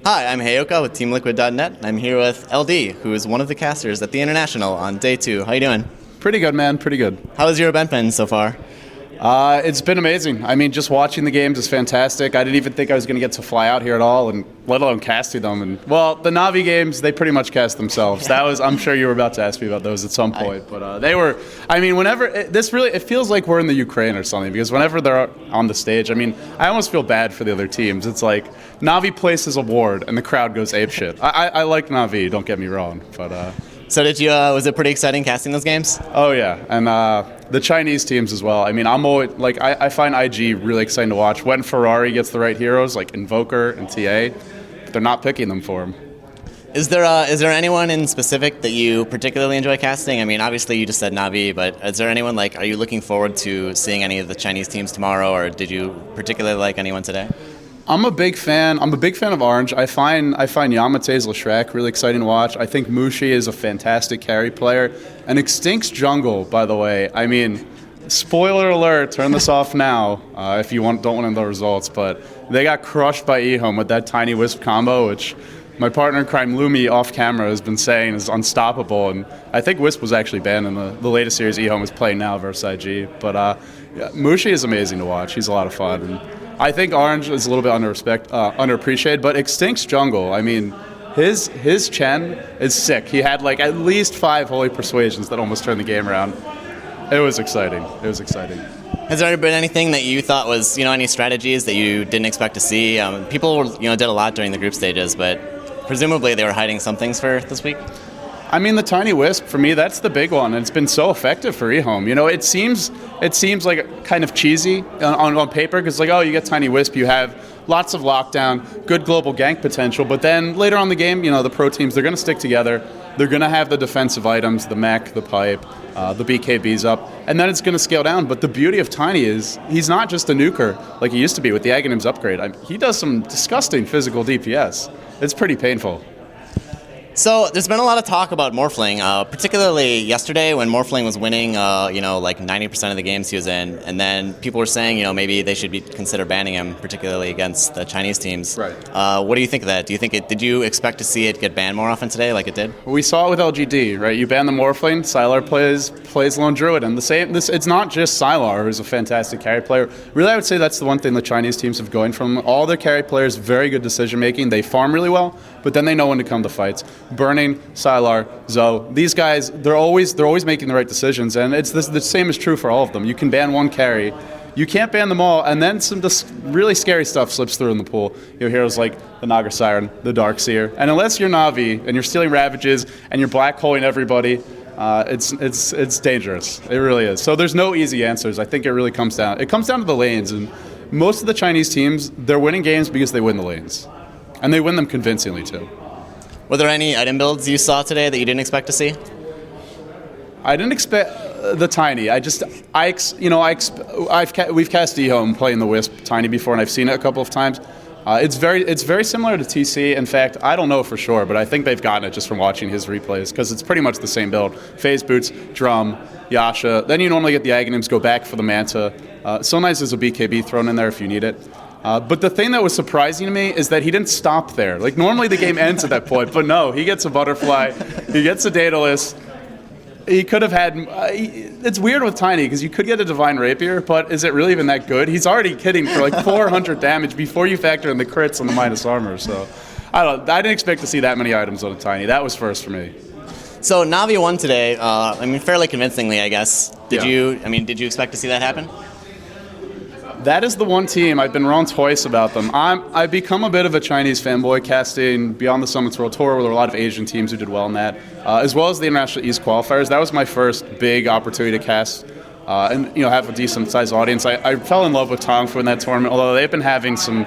Hi, I'm Heyoka with TeamLiquid.net. I'm here with LD, who is one of the casters at the International on day 2. How you doing? Pretty good, man. Pretty good. How has your event been so far? It's been amazing. I mean, just watching the games is fantastic. I didn't even think I was going to get to fly out here at all, and let alone casting them. And well, the Navi games, they pretty much cast themselves. I'm sure you were about to ask me about those at some point, but they were. I mean, whenever it feels like we're in the Ukraine or something, because whenever they're on the stage, I mean, I almost feel bad for the other teams. It's like Navi places a ward and the crowd goes apeshit. I like Navi, don't get me wrong, but. So was it pretty exciting casting those games? Oh yeah, and the Chinese teams as well. I mean, I'm always like I find IG really exciting to watch when Ferrari gets the right heroes like Invoker and TA. But they're not picking them for him. Is there anyone in specific that you particularly enjoy casting? I mean, obviously you just said Navi, but is there anyone are you looking forward to seeing any of the Chinese teams tomorrow, or did you particularly like anyone today? I'm a big fan of Orange. I find Yamate's Leshrac really exciting to watch. I think Mushi is a fantastic carry player. And Extinct's jungle, by the way, I mean, spoiler alert, turn this off now if you don't want to know the results, but they got crushed by eHome with that Tiny Wisp combo, which my partner in crime Lumi off camera has been saying is unstoppable, and I think Wisp was actually banned in the latest series eHome is playing now versus IG. But yeah, Mushi is amazing to watch. He's a lot of fun. And I think Orange is a little bit underappreciated, but Extinct's jungle, I mean, his Chen is sick. He had like at least 5 Holy Persuasions that almost turned the game around. It was exciting. Has there been anything that you thought was, any strategies that you didn't expect to see? People, did a lot during the group stages, but presumably they were hiding some things for this week? I mean, the Tiny Wisp, for me, that's the big one, and it's been so effective for eHome. It seems like kind of cheesy on paper, because you get Tiny Wisp, you have lots of lockdown, good global gank potential, but then later on in the game, the pro teams, they're going to stick together. They're going to have the defensive items, the mech, the pipe, the BKBs up, and then it's going to scale down. But the beauty of Tiny is he's not just a nuker like he used to be with the Aghanims upgrade. He does some disgusting physical DPS. It's pretty painful. So there's been a lot of talk about Morphling, particularly yesterday when Morphling was winning, like 90% of the games he was in, and then people were saying, maybe they should consider banning him, particularly against the Chinese teams. Right. What do you think of that? Did you expect to see it get banned more often today, like it did? We saw it with LGD, right? You ban the Morphling, Sylar plays Lone Druid, and it's not just Sylar, who's a fantastic carry player. Really, I would say that's the one thing the Chinese teams have going from them. All their carry players, very good decision making. They farm really well, but then they know when to come to fights. Burning, Sylar, Zoe, these guys, they're always making the right decisions, and the same is true for all of them. You can ban one carry, you can't ban them all, and then some really scary stuff slips through in the pool. You have heroes like the Naga Siren, the Darkseer, and unless you're Navi and you're stealing Ravages and you're black holing everybody, it's dangerous. It really is. So there's no easy answers. I think it really comes down to the lanes, and most of the Chinese teams, they're winning games because they win the lanes, and they win them convincingly too. Were there any item builds you saw today that you didn't expect to see? I didn't expect the Tiny. We've cast eHome playing the Wisp Tiny before, and I've seen it a couple of times. It's very similar to TC. In fact, I don't know for sure, but I think they've gotten it just from watching his replays, because it's pretty much the same build. Phase Boots, Drum, Yasha. Then you normally get the Aghanims, go back for the Manta. So nice there's a BKB thrown in there if you need it. But the thing that was surprising to me is that he didn't stop there. Like, normally the game ends at that point, but no, he gets a Butterfly, he gets a Daedalus. He could have had... it's weird with Tiny, because you could get a Divine Rapier, but is it really even that good? He's already hitting for like 400 damage before you factor in the crits and the minus armor, so... I didn't expect to see that many items on a Tiny. That was first for me. So Navi won today, fairly convincingly, I guess. Did you expect to see that happen? That is the one team, I've been wrong twice about them. I've become a bit of a Chinese fanboy, casting Beyond the Summits World Tour, where there were a lot of Asian teams who did well in that, as well as the International East Qualifiers. That was my first big opportunity to cast and have a decent-sized audience. I fell in love with Tongfu in that tournament, although they've been having some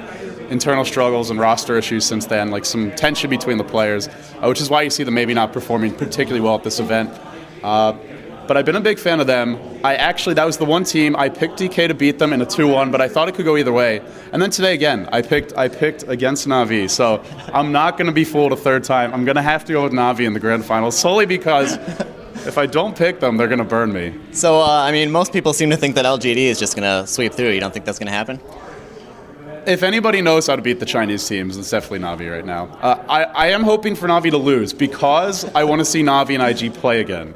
internal struggles and roster issues since then, like some tension between the players, which is why you see them maybe not performing particularly well at this event. But I've been a big fan of them. That was the one team, I picked DK to beat them in a 2-1, but I thought it could go either way. And then today again, I picked against Na'Vi, so I'm not going to be fooled a third time. I'm going to have to go with Na'Vi in the grand final, solely because if I don't pick them, they're going to burn me. So, most people seem to think that LGD is just going to sweep through. You don't think that's going to happen? if anybody knows how to beat the Chinese teams, it's definitely Na'Vi right now. I am hoping for Na'Vi to lose because I want to see Na'Vi and IG play again.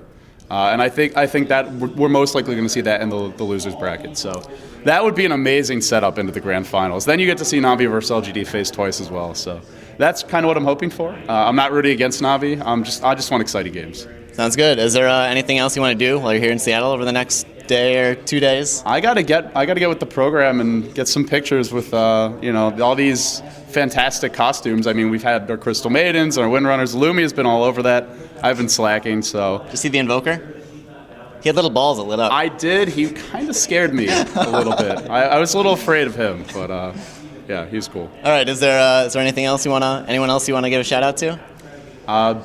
And I think that we're most likely going to see that in the losers bracket. So that would be an amazing setup into the grand finals. Then you get to see Na'Vi versus LGD face twice as well. So that's kind of what I'm hoping for. I'm not rooting against Na'Vi. I just want exciting games. Sounds good. Is there anything else you want to do while you're here in Seattle over the next day or 2 days? I gotta get with the program and get some pictures with all these fantastic costumes. I mean, we've had our Crystal Maidens, our Windrunners. Lumi has been all over that. I've been slacking. So Did you see the Invoker? He had little balls that lit up. I did. He kind of scared me a little bit. I was a little afraid of him, but yeah, he was cool. All right. Is there anything else anyone else you wanna give a shout out to?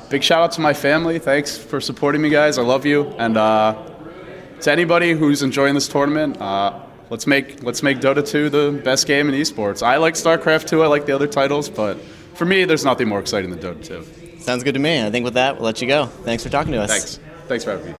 Big shout out to my family. Thanks for supporting me, guys. I love you. And to anybody who's enjoying this tournament, let's make Dota 2 the best game in esports. I like StarCraft 2. I like the other titles, but for me, there's nothing more exciting than Dota 2. Sounds good to me. I think with that, we'll let you go. Thanks for talking to us. Thanks for having me.